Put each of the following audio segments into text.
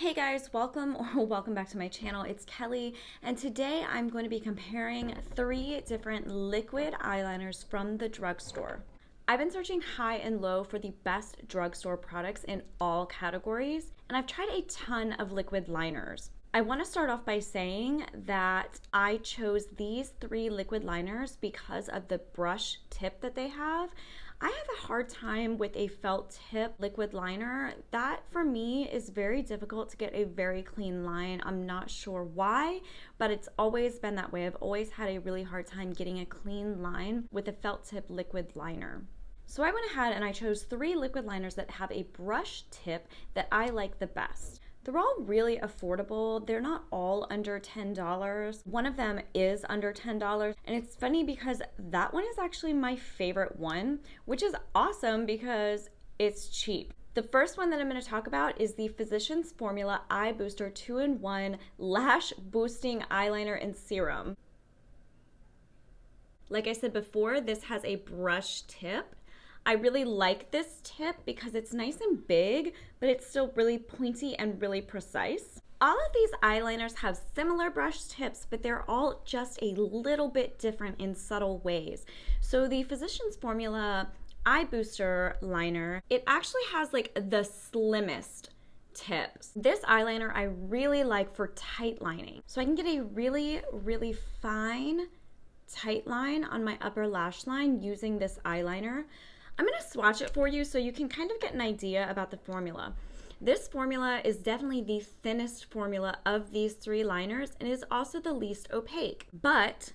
Hey guys, welcome or welcome back to my channel. It's Kelly, and today I'm going to be comparing 3 different liquid eyeliners from the drugstore. I've been searching high and low for the best drugstore products in all categories, and I've tried a ton of liquid liners. I want to start off by saying that I chose these 3 liquid liners because of the brush tip that they have. I have a hard time with a felt tip liquid liner. That for me is very difficult to get a very clean line. I'm not sure why, but it's always been that way. I've always had a really hard time getting a clean line with a felt tip liquid liner. So I went ahead and I chose 3 liquid liners that have a brush tip that I like the best. They're all really affordable. They're not all under $10. One of them is under $10. And it's funny because that one is actually my favorite one, which is awesome because it's cheap. The first one that I'm going to talk about is the Physicians Formula Eye Booster 2-in-1 Lash Boosting Eyeliner in Serum. Like I said before, this has a brush tip. I really like this tip because it's nice and big, but it's still really pointy and really precise. All of these eyeliners have similar brush tips, but they're all just a little bit different in subtle ways. So the Physicians Formula Eye Booster Liner, it actually has like the slimmest tips. This eyeliner I really like for tight lining. So I can get a really, really fine tight line on my upper lash line using this eyeliner. I'm going to swatch it for you so you can kind of get an idea about the formula. This formula is definitely the thinnest formula of these 3 liners and is also the least opaque, but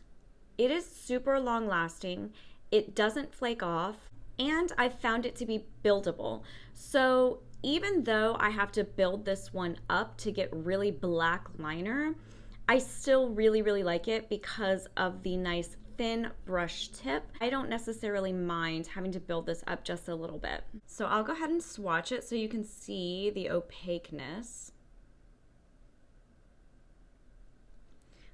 it is super long lasting. It doesn't flake off, and I've found it to be buildable. So even though I have to build this one up to get really black liner, I still really, really like it because of the nice thin brush tip. I don't necessarily mind having to build this up just a little bit. So I'll go ahead and swatch it so you can see the opaqueness.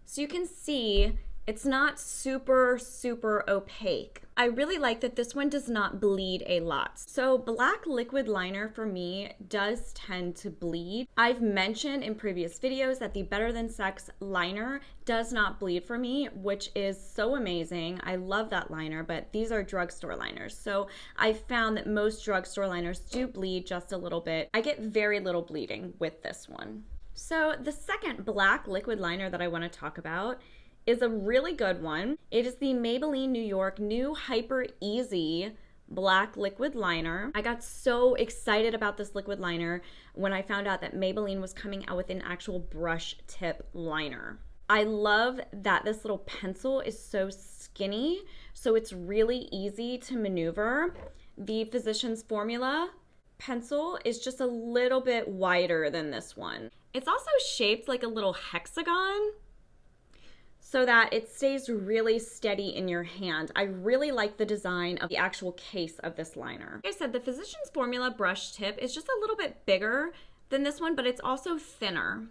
So you can see it's not super, super opaque. I really like that this one does not bleed a lot. So black liquid liner for me does tend to bleed. I've mentioned in previous videos that the Better Than Sex liner does not bleed for me, which is so amazing. I love that liner, but these are drugstore liners. So I found that most drugstore liners do bleed just a little bit. I get very little bleeding with this one. So the second black liquid liner that I want to talk about is a really good one. It is the Maybelline New York New Hyper Easy Black Liquid Liner. I got so excited about this liquid liner when I found out that Maybelline was coming out with an actual brush tip liner. I love that this little pencil is so skinny, so it's really easy to maneuver. The Physicians Formula pencil is just a little bit wider than this one. It's also shaped like a little hexagon, so that it stays really steady in your hand. I really like the design of the actual case of this liner. Like I said, the Physicians Formula brush tip is just a little bit bigger than this one, but it's also thinner.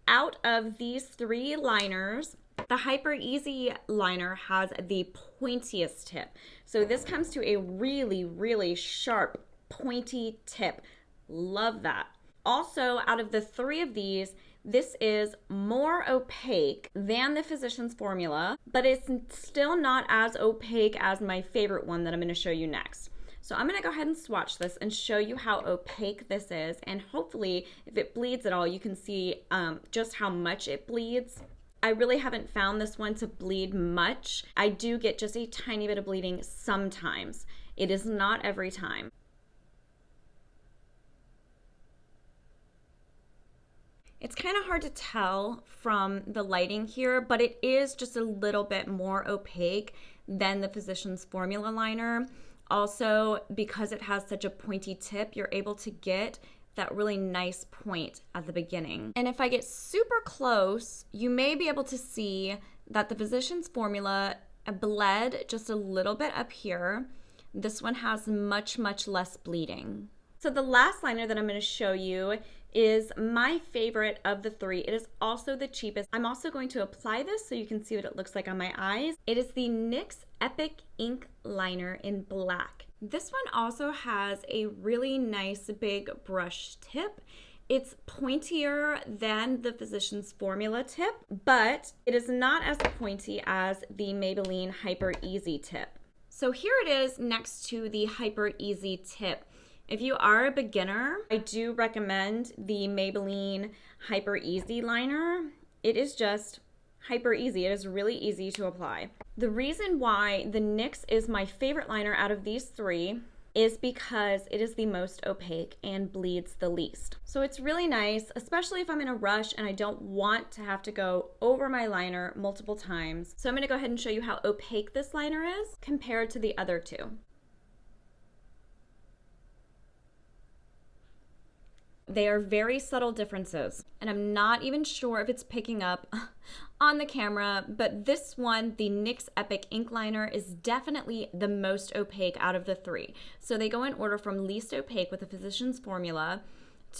Out of these 3 liners, the Hyper Easy liner has the pointiest tip. So this comes to a really, really sharp, pointy tip. Love that. Also, out of the 3 of these, this is more opaque than the Physicians Formula, but it's still not as opaque as my favorite one that I'm going to show you next. So I'm going to go ahead and swatch this and show you how opaque this is, and hopefully if it bleeds at all, you can see just how much it bleeds. I really haven't found this one to bleed much. I do get just a tiny bit of bleeding sometimes. It is not every time. It's kind of hard to tell from the lighting here, but it is just a little bit more opaque than the Physicians Formula liner. Also, because it has such a pointy tip, you're able to get that really nice point at the beginning. And if I get super close, you may be able to see that the Physicians Formula bled just a little bit up here. This one has much, much less bleeding. So the last liner that I'm going to show you is my favorite of the 3. It is also the cheapest. I'm also going to apply this so you can see what it looks like on my eyes. It is the NYX Epic Ink Liner in black. This one also has a really nice big brush tip. It's pointier than the Physicians Formula tip, but it is not as pointy as the Maybelline Hyper Easy tip. So here it is next to the Hyper Easy tip. If you are a beginner, I do recommend the Maybelline Hyper Easy liner. It is just hyper easy. It is really easy to apply. The reason why the NYX is my favorite liner out of these three is because it is the most opaque and bleeds the least. So it's really nice, especially if I'm in a rush and I don't want to have to go over my liner multiple times. So I'm gonna go ahead and show you how opaque this liner is compared to the other two. They are very subtle differences, and I'm not even sure if it's picking up on the camera, but this one, the NYX Epic Ink Liner, is definitely the most opaque out of the three. So they go in order from least opaque with the Physicians Formula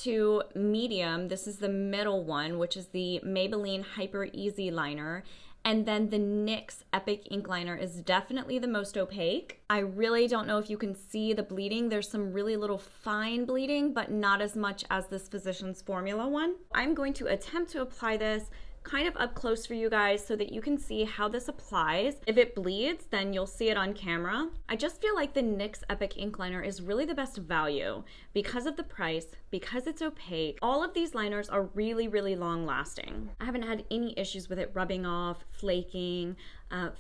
to medium. This is the middle one, which is the Maybelline Hyper Easy Liner. And then the NYX Epic Ink Liner is definitely the most opaque. I really don't know if you can see the bleeding. There's some really little fine bleeding, but not as much as this Physicians Formula one. I'm going to attempt to apply this kind of up close for you guys so that you can see how this applies. If it bleeds, then you'll see it on camera. I just feel like the NYX Epic Ink Liner is really the best value because of the price, because it's opaque. All of these liners are really, really long lasting. I haven't had any issues with it rubbing off, flaking,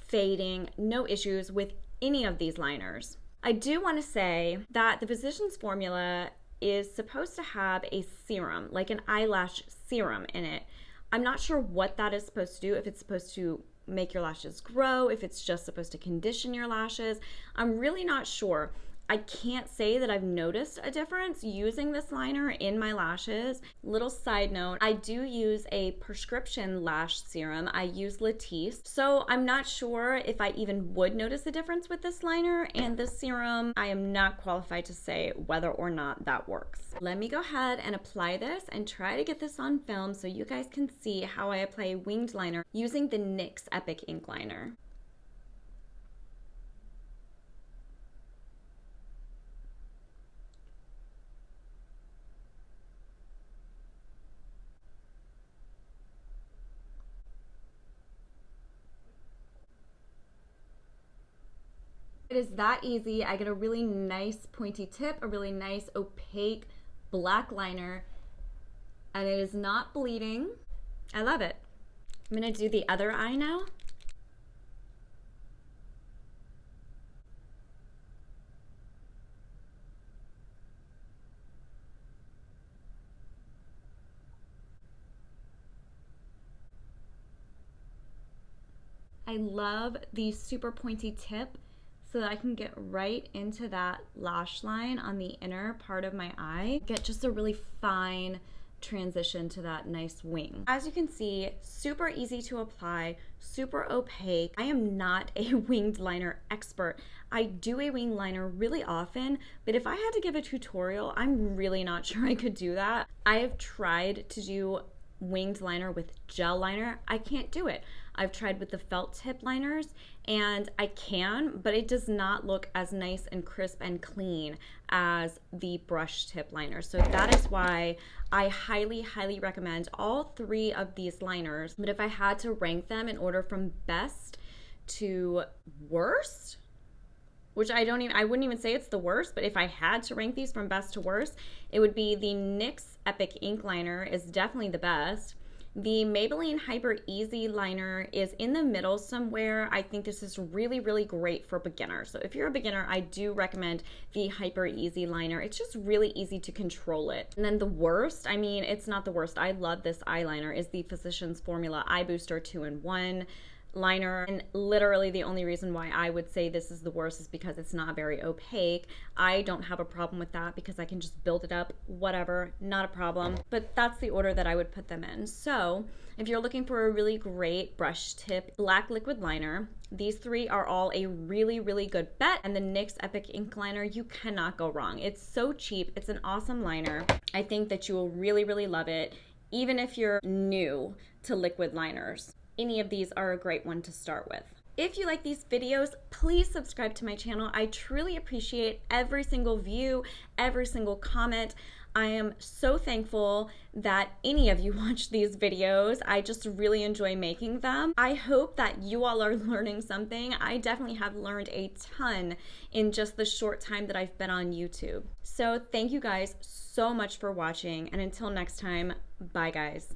fading, no issues with any of these liners. I do want to say that the Physicians Formula is supposed to have a serum, like an eyelash serum in it. I'm not sure what that is supposed to do, if it's supposed to make your lashes grow, if it's just supposed to condition your lashes. I'm really not sure. I can't say that I've noticed a difference using this liner in my lashes. Little side note, I do use a prescription lash serum. I use Latisse. So I'm not sure if I even would notice a difference with this liner and this serum. I am not qualified to say whether or not that works. Let me go ahead and apply this and try to get this on film so you guys can see how I apply a winged liner using the NYX Epic Ink Liner. It is that easy. I get a really nice pointy tip, a really nice opaque black liner, and it is not bleeding. I love it. I'm gonna do the other eye now. I love the super pointy tip so that I can get right into that lash line on the inner part of my eye. Get just a really fine transition to that nice wing. As you can see, super easy to apply, super opaque. I am not a winged liner expert. I do a winged liner really often, but if I had to give a tutorial, I'm really not sure I could do that. I have tried to do winged liner with gel liner. I can't do it. I've tried with the felt tip liners and I can, but it does not look as nice and crisp and clean as the brush tip liner. So that is why I highly, highly recommend all three of these liners. But if I had to rank them in order from best to worst, which I wouldn't even say it's the worst, but if I had to rank these from best to worst, it would be the NYX Epic Ink Liner is definitely the best. The Maybelline Hyper Easy Liner is in the middle somewhere. I think this is really, really great for beginners. So if you're a beginner, I do recommend the Hyper Easy Liner. It's just really easy to control it. And then the worst, I mean, it's not the worst. I love this eyeliner, is the Physicians Formula Eye Booster 2-in-1 liner, and literally the only reason why I would say this is the worst is because it's not very opaque. I don't have a problem with that because I can just build it up, whatever, not a problem, but that's the order that I would put them in. So if you're looking for a really great brush tip black liquid liner, these three are all a really, really good bet, and the NYX Epic Ink Liner, you cannot go wrong. It's so cheap. It's an awesome liner. I think that you will really, really love it, even if you're new to liquid liners. Any of these are a great one to start with. If you like these videos, please subscribe to my channel. I truly appreciate every single view, every single comment. I am so thankful that any of you watch these videos. I just really enjoy making them. I hope that you all are learning something. I definitely have learned a ton in just the short time that I've been on YouTube. So thank you guys so much for watching, and until next time, bye guys.